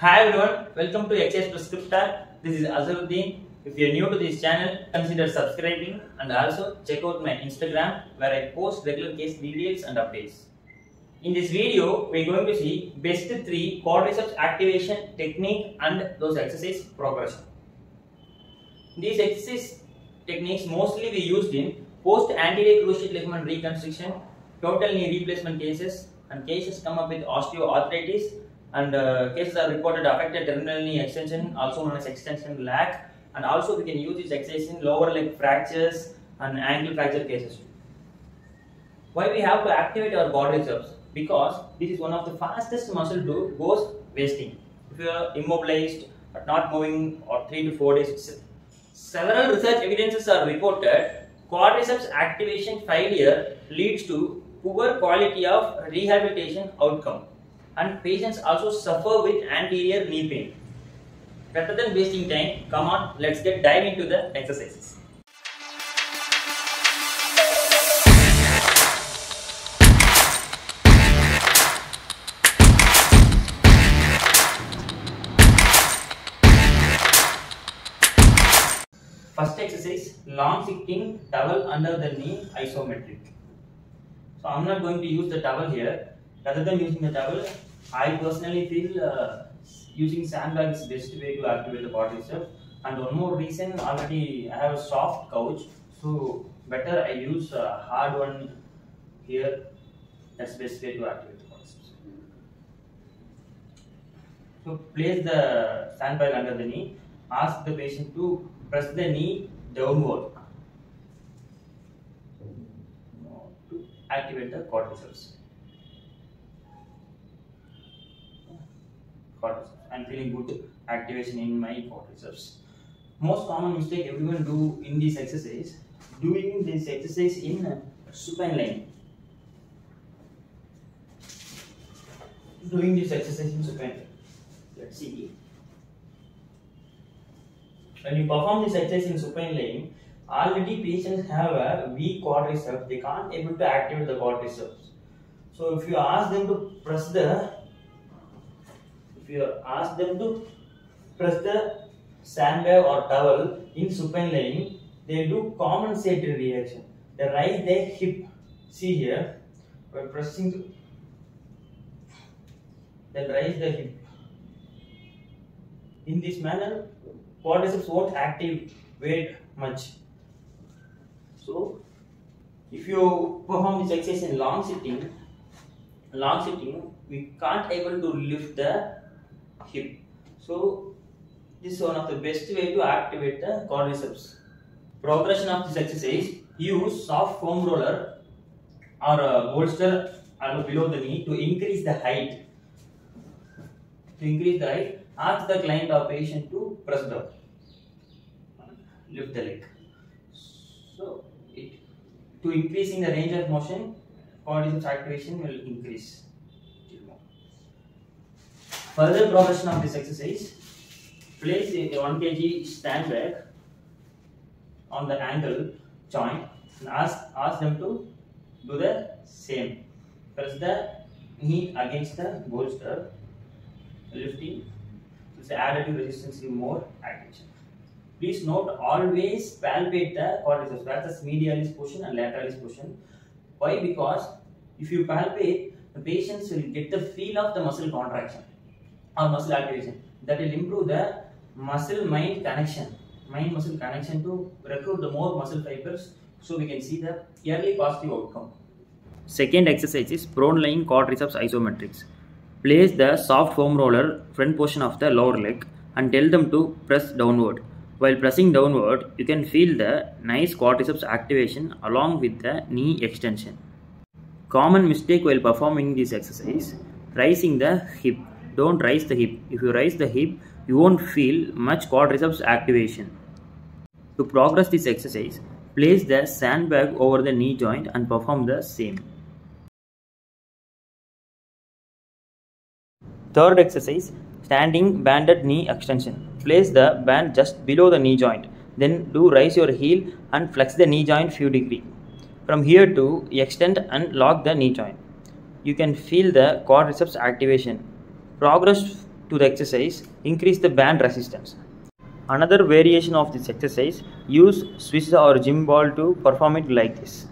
Hi everyone, welcome to Exercise Prescriptor. This is Azaruddin. If you are new to this channel, consider subscribing and also check out my Instagram where I post regular case details and updates. In this video, we are going to see best 3 quadriceps activation technique and those exercise progression. These exercise techniques mostly we used in post anterior cruciate ligament reconstruction, total knee replacement cases, and cases come up with osteoarthritis, and cases are reported affected terminal knee extension, also known as extension lag, and also we can use this exercise in lower leg fractures and ankle fracture cases. Why we have to activate our quadriceps? Because this is one of the fastest muscle to goes wasting. If you are immobilized or not moving or 3 to 4 days, several research evidences are reported quadriceps activation failure leads to poor quality of rehabilitation outcome, and patients also suffer with anterior knee pain. Rather than wasting time, come on, let's dive into the exercises. First exercise, long sitting towel under the knee isometric. So I'm not going to use the towel here. Rather than using the towel, I personally feel using sandbag is the best way to activate the quadriceps. And one more reason, already I have a soft couch, so better I use a hard one here. That's the best way to activate the quadriceps. So place the sandbag under the knee. Ask the patient to press the knee downward to activate the quadriceps. I'm feeling good activation in my quadriceps. Most common mistake everyone do in this exercise, doing this exercise in supine line. Doing this exercise in supine line. Let's see. When you perform this exercise in supine line, already patients have a weak quadriceps. They can't able to activate the quadriceps. So if you ask them to press the sandbag or towel in supine line, they do compensatory reaction. They raise their hip. See here, by pressing, they raise the hip. In this manner, quadriceps won't activate much. So, if you perform this exercise in long sitting, we can't able to lift the hip. So, this is one of the best way to activate the quadriceps. Progression of this exercise: use soft foam roller or a bolster below the knee to increase the height. Ask the client or patient to press down, lift the leg. So, to increasing the range of motion, quadriceps activation will increase. Further progression of this exercise: place a 1 kg sandbag on the ankle joint and ask them to do the same. Press the knee against the bolster, lifting. It's additive resistance give more activation. Please note, always palpate the quadriceps, whereas medialis portion and lateralis portion. Why? Because if you palpate, the patients will get the feel of the muscle contraction or muscle activation. That will improve the muscle-mind connection, mind-muscle connection to recruit the more muscle fibers, so we can see the early positive outcome. Second exercise is prone lying quadriceps isometrics. Place the soft foam roller front portion of the lower leg and tell them to press downward. While pressing downward, you can feel the nice quadriceps activation along with the knee extension. Common mistake while performing this exercise: raising the hip. Don't raise the hip. If you raise the hip, you won't feel much quadriceps activation. To progress this exercise, place the sandbag over the knee joint and perform the same. Third exercise, standing banded knee extension. Place the band just below the knee joint. Then do raise your heel and flex the knee joint few degrees. From here to extend and lock the knee joint. You can feel the quadriceps activation. Progress to the exercise, increase the band resistance. Another variation of this exercise, use Swiss or gym ball to perform it like this.